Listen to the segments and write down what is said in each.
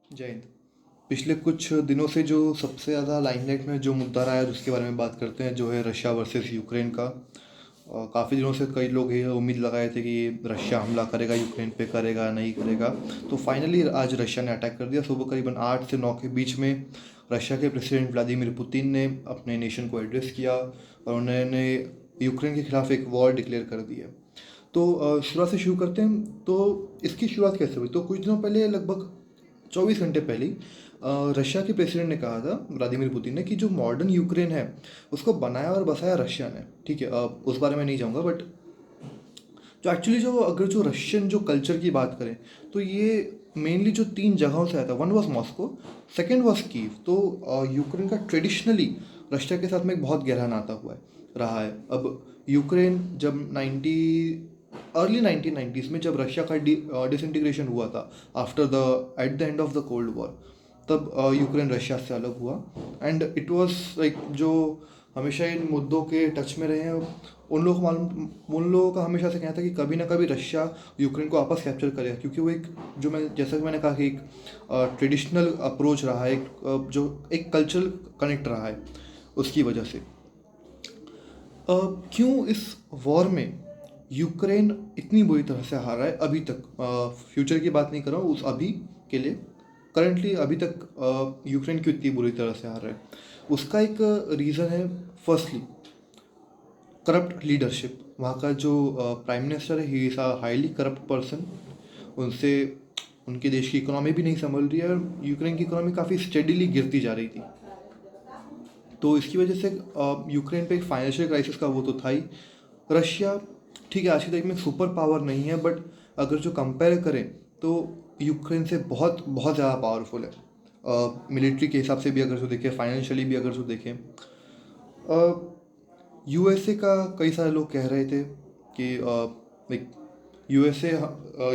जय हिंद। पिछले कुछ दिनों से जो सबसे ज़्यादा लाइमलाइट में जो मुद्दा रहा है उसके बारे में बात करते हैं, जो है रशिया वर्सेस यूक्रेन का। काफ़ी दिनों से कई लोग ये उम्मीद लगाए थे कि रशिया हमला करेगा, यूक्रेन पे करेगा नहीं करेगा। तो फाइनली आज रशिया ने अटैक कर दिया। सुबह करीबन 8 से 9 के बीच में रशिया के प्रेसिडेंट व्लादिमीर पुतिन ने अपने नेशन को एड्रेस किया और उन्होंने यूक्रेन के खिलाफ एक वॉर डिक्लेयर कर दी है। तो शुरुआत से शुरू करते हैं। तो इसकी शुरुआत कैसे हुई? तो कुछ दिनों पहले, लगभग 24 घंटे पहले ही, रशिया के प्रेसिडेंट ने कहा था, व्लादिमीर पुतिन ने, कि जो मॉडर्न यूक्रेन है उसको बनाया और बसाया रशिया ने। ठीक है, उस बारे में नहीं जाऊंगा, बट जो रशियन जो कल्चर की बात करें तो ये मेनली जो 3 जगहों से आया था। One was Moscow, second was Kyiv. तो यूक्रेन का ट्रेडिशनली रशिया के साथ में एक बहुत गहरा नाता हुआ है रहा है। अब यूक्रेन जब 1990s में, जब रशिया का डिसइंटीग्रेशन हुआ था after the at the end of the cold war, तब यूक्रेन रशिया से अलग हुआ। एंड इट वाज लाइक, जो हमेशा इन मुद्दों के टच में रहे हैं उन लोगों का हमेशा से कहना था कि कभी ना कभी रशिया यूक्रेन को वापस कैप्चर करेगा, क्योंकि वो एक, जो मैं जैसा कि मैंने कहा, कि एक ट्रेडिशनल अप्रोच रहा है, जो एक कल्चरल कनेक्ट रहा है, उसकी वजह से। क्यों इस वॉर में यूक्रेन इतनी बुरी तरह से हारा है अभी तक? फ्यूचर की बात नहीं कर रहा हूँ, उस अभी के लिए, करंटली अभी तक यूक्रेन क्यों इतनी बुरी तरह से हार रहा है? उसका एक रीज़न है, फर्स्टली करप्ट लीडरशिप। वहाँ का जो प्राइम मिनिस्टर है, he is a highly corrupt person. उनसे उनके देश की इकोनॉमी भी नहीं संभल रही है, और यूक्रेन की इकोनॉमी काफ़ी स्टेडीली गिरती जा रही थी। तो इसकी वजह से यूक्रेन पे एक फाइनेंशियल क्राइसिस का वो तो था ही। रशिया, ठीक है, आज की तारीख में सुपर पावर नहीं है, बट अगर जो कंपेयर करें तो यूक्रेन से बहुत बहुत ज़्यादा पावरफुल है। मिलिट्री के हिसाब से भी अगर जो देखें, फाइनेंशियली भी अगर जो देखें। यूएसए का कई सारे लोग कह रहे थे कि लाइक यूएसए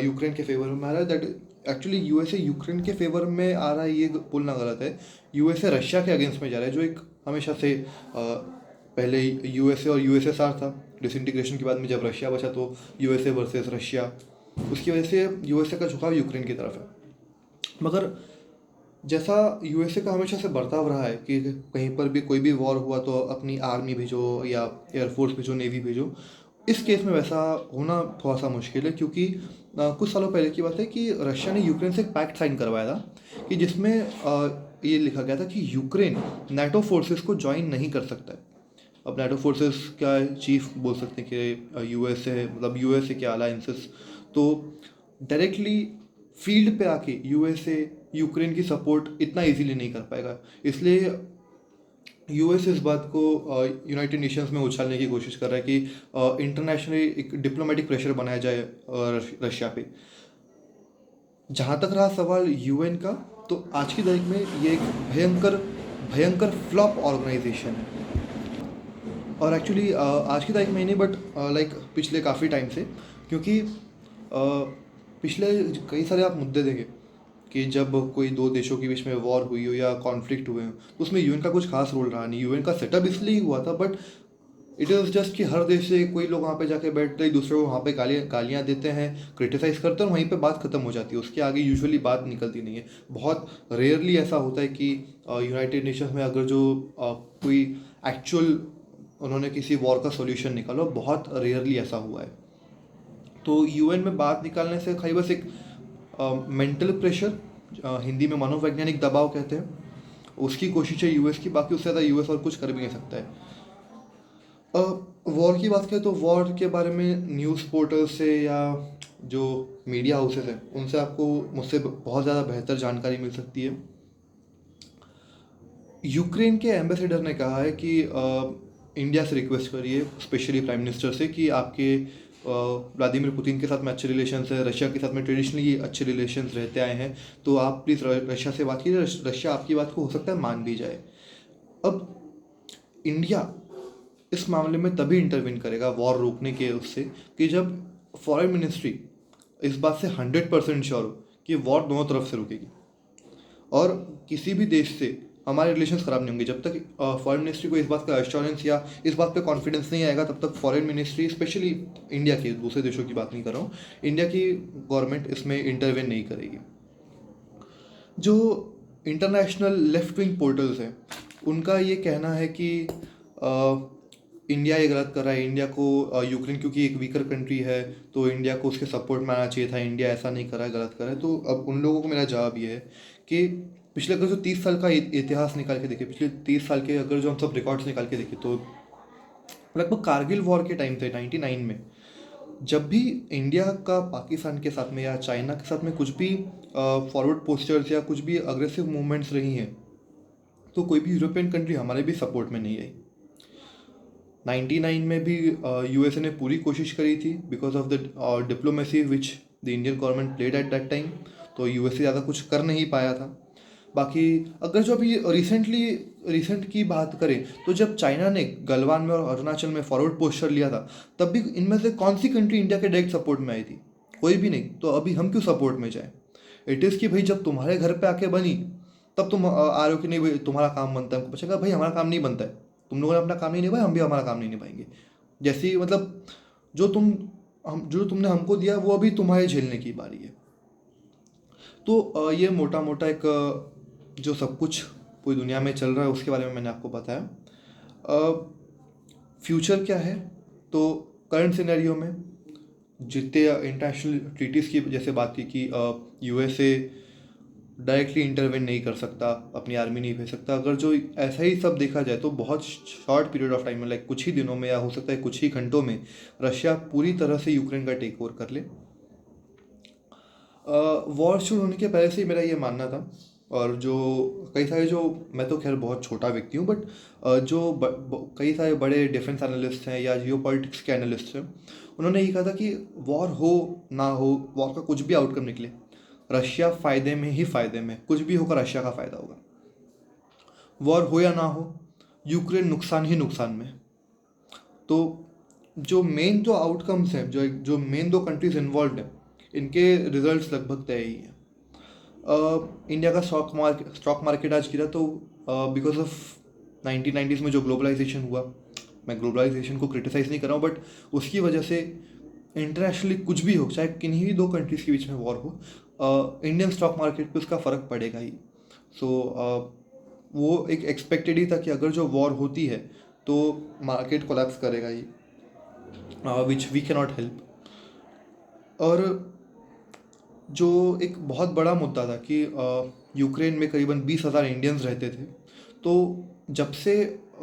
यूक्रेन के फेवर में आ रहा है। दैट एक्चुअली यूएसए यूक्रेन के फेवर में आ रहा है, ये बोलना गलत है। यूएसए रशिया के अगेंस्ट में जा रहा है, जो एक हमेशा से पहले यूएसए और यूएसएसआर था। डिसइंटीग्रेशन के बाद में जब रशिया बचा तो यूएसए वर्सेस रशिया, उसकी वजह से यूएसए का झुकाव यूक्रेन की तरफ है। मगर जैसा यूएसए का हमेशा से बर्ताव रहा है कि कहीं पर भी कोई भी वॉर हुआ तो अपनी आर्मी भेजो या एयरफोर्स भेजो, नेवी भेजो, इस केस में वैसा होना थोड़ा सा मुश्किल है। क्योंकि कुछ सालों पहले की बात है कि रशिया ने यूक्रेन से एक पैक्ट साइन करवाया था, कि जिसमें ये लिखा गया था कि यूक्रेन नाटो फोर्सेस को ज्वाइन नहीं कर सकता है। अब नाटो फोर्सेस का चीफ बोल सकते हैं कि यूएस है, मतलब यूएसए के अलायंसेस। तो डायरेक्टली फील्ड पे आके यूएसए यूक्रेन की सपोर्ट इतना इजीली नहीं कर पाएगा। इसलिए यूएस इस बात को यूनाइटेड नेशंस में उछालने की कोशिश कर रहा है कि इंटरनेशनली एक डिप्लोमेटिक प्रेशर बनाया जाए रशिया पे। जहाँ तक रहा सवाल यूएन का, तो आज की तारीख में ये एक भयंकर भयंकर फ्लॉप ऑर्गेनाइजेशन है। और एक्चुअली आज की तारीख में ही नहीं, बट लाइक पिछले काफ़ी टाइम से। क्योंकि पिछले कई सारे आप मुद्दे देंगे कि जब कोई दो देशों के बीच में वॉर हुई हो या कॉन्फ्लिक्ट हुए हो, तो उसमें यूएन का कुछ खास रोल रहा नहीं। यूएन का सेटअप इसलिए ही हुआ था, बट इट इज़ जस्ट कि हर देश से कोई लोग वहाँ पे जाके बैठते हैं, दूसरे को वहाँ पे गालियाँ देते हैं, क्रिटिसाइज़ करते हैं, और वहीं पे बात खत्म हो जाती है। उसके आगे यूजुअली बात निकलती नहीं है। बहुत रेयरली ऐसा होता है कि यूनाइटेड नेशंस में अगर जो कोई एक्चुअल उन्होंने किसी वॉर का सॉल्यूशन निकाला, बहुत रेयरली ऐसा हुआ है। तो यूएन में बात निकालने से खाली बस एक मेंटल प्रेशर, हिंदी में मनोवैज्ञानिक दबाव कहते हैं, उसकी कोशिश है यूएस की। बाकी उससे ज़्यादा यूएस और कुछ कर भी नहीं सकता है। वॉर की बात करें तो वॉर के बारे में न्यूज़ पोर्टल से या जो मीडिया हाउसेस हैं उनसे आपको मुझसे बहुत ज़्यादा बेहतर जानकारी मिल सकती है। यूक्रेन के एम्बेसडर ने कहा है कि इंडिया से रिक्वेस्ट करिए, स्पेशली प्राइम मिनिस्टर से, कि आपके व्लादिमीर पुतिन के साथ में अच्छे रिलेशंस है, रशिया के साथ में ट्रेडिशनली अच्छे रिलेशंस रहते आए हैं, तो आप प्लीज़ रशिया से बात कीजिए। रशिया आपकी बात को हो सकता है मान भी जाए। अब इंडिया इस मामले में तभी इंटरवीन करेगा वॉर रोकने के उससे, कि जब फॉरेन मिनिस्ट्री इस बात से 100% श्योर हो कि वॉर दोनों तरफ से रुकेगी। और किसी भी देश से हमारे रिलेशंस ख़राब नहीं होंगे जब तक फॉरेन मिनिस्ट्री को इस बात का एश्योरेंस या इस बात पे कॉन्फिडेंस नहीं आएगा। तब तक फॉरेन मिनिस्ट्री, स्पेशली इंडिया की, दूसरे देशों की बात नहीं कर रहा हूँ, इंडिया की गवर्नमेंट इसमें इंटरवेन नहीं करेगी। जो इंटरनेशनल लेफ्ट विंग पोर्टल्स हैं उनका ये कहना है कि इंडिया ये गलत कर रहा है, इंडिया को यूक्रेन क्योंकि एक वीकर कंट्री है तो इंडिया को उसके सपोर्ट में आना चाहिए था, इंडिया ऐसा नहीं कर रहा है, गलत कर रहा है। तो अब उन लोगों को मेरा जवाब ये है कि पिछले अगर जो 30 साल का इतिहास निकाल के देखें, पिछले 30 साल के अगर जो हम सब रिकॉर्ड्स निकाल के देखें, तो लगभग कारगिल वॉर के टाइम थे 99 में, जब भी इंडिया का पाकिस्तान के साथ में या चाइना के साथ में कुछ भी फॉरवर्ड पोस्चर्स या कुछ भी अग्रेसिव मूवमेंट्स रही हैं, तो कोई भी यूरोपियन कंट्री हमारे भी सपोर्ट में नहीं आई। 99 में भी यूएसए ने पूरी कोशिश करी थी because of the diplomacy which the Indian government played at that time, तो यूएसए ज़्यादा कुछ कर नहीं पाया था। बाकी अगर जो अभी रिसेंट की बात करें, तो जब चाइना ने गलवान में और अरुणाचल में फॉरवर्ड पोस्चर लिया था, तब भी इनमें से कौन सी कंट्री इंडिया के डायरेक्ट सपोर्ट में आई थी? कोई भी नहीं। तो अभी हम क्यों सपोर्ट में जाए? इट इज़ कि भाई जब तुम्हारे घर पे आके बनी तब तुम आ रहे हो कि नहीं भाई तुम्हारा काम बनता है, हमको पूछेगा भाई हमारा काम नहीं बनता है, तुम लोगों ने अपना काम नहीं निभाया, हम भी हमारा काम नहीं निभाएंगे। जैसे मतलब जो तुमने हमको दिया वो अभी तुम्हारे झेलने की बारी है। तो ये मोटा मोटा एक जो सब कुछ पूरी दुनिया में चल रहा है उसके बारे में मैंने आपको बताया। फ्यूचर क्या है, तो करंट सिनेरियो में जितने इंटरनेशनल ट्रीटीज़ की जैसे बात की कि यूएसए डायरेक्टली इंटरवेन नहीं कर सकता, अपनी आर्मी नहीं भेज सकता, अगर जो ऐसा ही सब देखा जाए तो बहुत शॉर्ट पीरियड ऑफ टाइम में, लाइक कुछ ही दिनों में या हो सकता है कुछ ही घंटों में, रशिया पूरी तरह से यूक्रेन का टेक ओवर कर ले। वॉर शुरू होने के पहले से ही मेरा ये मानना था, और जो कई सारे जो मैं तो खैर बहुत छोटा व्यक्ति हूँ, बट कई सारे बड़े डिफेंस एनालिस्ट हैं या जियो पॉलिटिक्स के एनालिस्ट हैं, उन्होंने ये कहा था कि वॉर हो ना हो, वॉर का कुछ भी आउटकम निकले, रशिया फ़ायदे में ही फ़ायदे में, कुछ भी होगा रशिया का फ़ायदा होगा। वॉर हो या ना हो, यूक्रेन नुकसान ही नुकसान में। तो जो मेन जो आउटकम्स हैं, जो मेन दो कंट्रीज इन्वॉल्व हैं, इनके रिजल्ट्स लगभग तय ही हैं। इंडिया का स्टॉक मार्केट आज गिरा तो बिकॉज ऑफ 1990s में जो ग्लोबलाइजेशन हुआ, मैं ग्लोबलाइजेशन को क्रिटिसाइज़ नहीं कर रहा हूँ, बट उसकी वजह से इंटरनेशनली कुछ भी हो, चाहे किन्हीं भी दो कंट्रीज़ के बीच में वॉर हो, इंडियन स्टॉक मार्केट पे उसका फ़र्क पड़ेगा ही। सो वो एक एक्सपेक्टेड ही था कि अगर जो वॉर होती है तो मार्केट कोलैप्स करेगा ही, which we can not help. और जो एक बहुत बड़ा मुद्दा था कि यूक्रेन में करीबन 20,000 इंडियंस रहते थे, तो जब से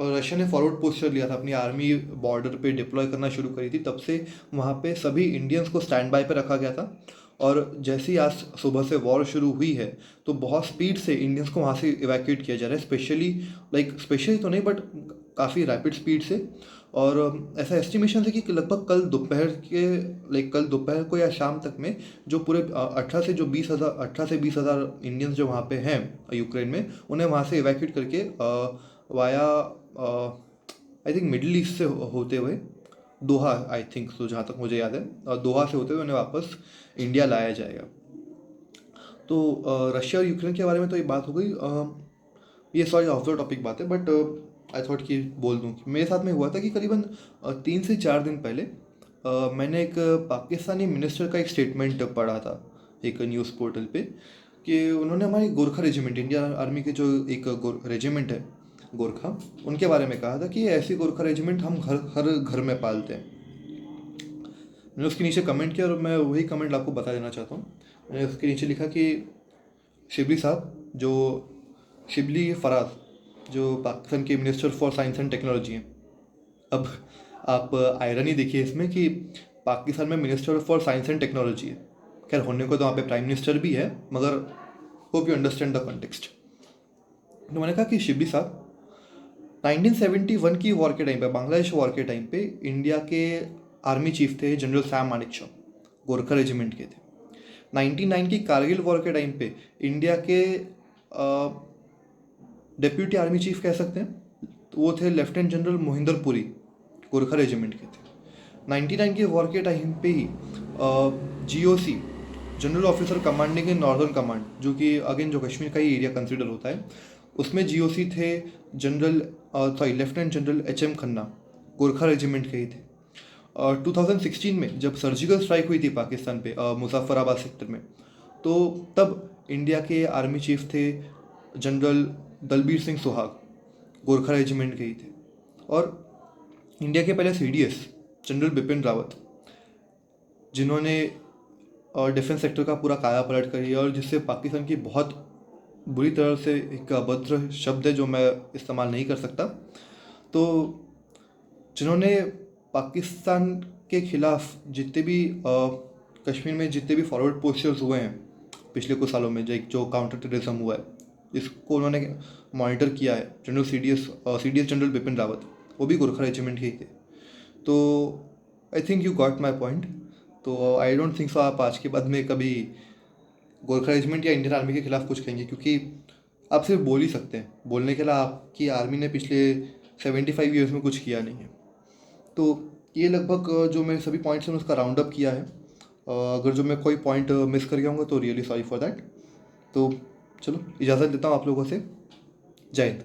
रशिया ने फॉरवर्ड पोस्चर लिया था, अपनी आर्मी बॉर्डर पे डिप्लॉय करना शुरू करी थी, तब से वहाँ पे सभी इंडियंस को स्टैंड बाय पे रखा गया था। और जैसे ही आज सुबह से वॉर शुरू हुई है, तो बहुत स्पीड से इंडियंस को वहाँ से इवैक्यूएट किया जा रहा है, स्पेशली तो नहीं बट काफ़ी रैपिड स्पीड से। और ऐसा एस्टिमेशन है कि लगभग कल दोपहर को या शाम तक में जो पूरे 18 से 20 हज़ार इंडियंस जो वहाँ पे हैं यूक्रेन में, उन्हें वहाँ से इवैक्यूएट करके via I think middle east से होते हुए दोहा, आई थिंक सो जहाँ तक मुझे याद है, दोहा से होते हुए उन्हें वापस इंडिया लाया जाएगा। तो रशिया और यूक्रेन के बारे में तो ये बात हो गई। ये सॉरी ऑफ द टॉपिक बात है, बट आई थॉट कि बोल दूँ। मेरे साथ में हुआ था कि करीबन 3 से 4 दिन पहले मैंने एक पाकिस्तानी मिनिस्टर का एक स्टेटमेंट पढ़ा था एक न्यूज़ पोर्टल पे, कि उन्होंने हमारी गोरखा रेजिमेंट, इंडियन आर्मी के जो एक रेजिमेंट है गोरखा, उनके बारे में कहा था कि ऐसी गोरखा रेजिमेंट हम हर घर में पालते हैं। मैंने उसके नीचे कमेंट किया और मैं वही कमेंट आपको बता देना चाहता हूँ। मैंने उसके नीचे लिखा कि शिबली साहब, जो शिबली फराज, जो पाकिस्तान के minister for science and technology हैं। अब आप आयरनी देखिए इसमें कि पाकिस्तान में minister for science and technology है, खैर होने को तो वहाँ पे प्राइम मिनिस्टर भी है, मगर hope you understand the context. तो मैंने कहा कि शिबली साहब, 1971 की वॉर के टाइम पे, बांग्लादेश वॉर के टाइम पे, इंडिया के आर्मी चीफ थे general Sam Manekshaw, Gorkha regiment के थे। 99 की कारगिल वॉर के टाइम पे इंडिया के डिप्यूटी आर्मी चीफ कह सकते हैं, तो वो थे lieutenant general Mohinder Puri, Gorkha regiment के थे। 99 के वॉर के टाइम पे ही GOC, general officer commanding in northern command, जो कि अगेन जो कश्मीर का ही एरिया कंसिडर होता है, उसमें GOC थे lieutenant general HM Khanna, Gorkha regiment के ही थे। 2016 में जब सर्जिकल स्ट्राइक हुई थी पाकिस्तान पे मुजफ्फराबाद सेक्टर में, तो तब इंडिया के आर्मी चीफ थे जनरल दलबीर सिंह सुहाग, गोरखा रेजिमेंट के ही थे। और इंडिया के पहले सीडीएस जनरल बिपिन रावत, जिन्होंने डिफेंस सेक्टर का पूरा काया पलट करी और जिससे पाकिस्तान की बहुत बुरी तरह से, एक अभद्र शब्द है जो मैं इस्तेमाल नहीं कर सकता, तो जिन्होंने पाकिस्तान के खिलाफ जितने भी कश्मीर में जितने भी फॉरवर्ड पोस्चर्स हुए हैं पिछले कुछ सालों में, जो काउंटर टेररिज्म हुआ है, इसको उन्होंने मॉनिटर किया है। General CDS general Bipin Rawat, वो भी गोरखा रेजिमेंट के ही थे। तो I think you got my point. तो आई डोंट थिंक सो आप आज के बाद में कभी गोरखा रेजिमेंट या इंडियन आर्मी के खिलाफ कुछ कहेंगे, क्योंकि आप सिर्फ बोल ही सकते हैं, बोलने के अलावा आपकी आर्मी ने पिछले 75 ईयर्स में कुछ किया नहीं है। तो ये लगभग जो मैं सभी पॉइंट्स हैं उसका राउंड अप किया है। अगर जो मैं कोई पॉइंट मिस कर गया हूँगा तो रियली सॉरी फॉर दैट। तो चलो इजाज़त देता हूँ आप लोगों से। जय हिंद।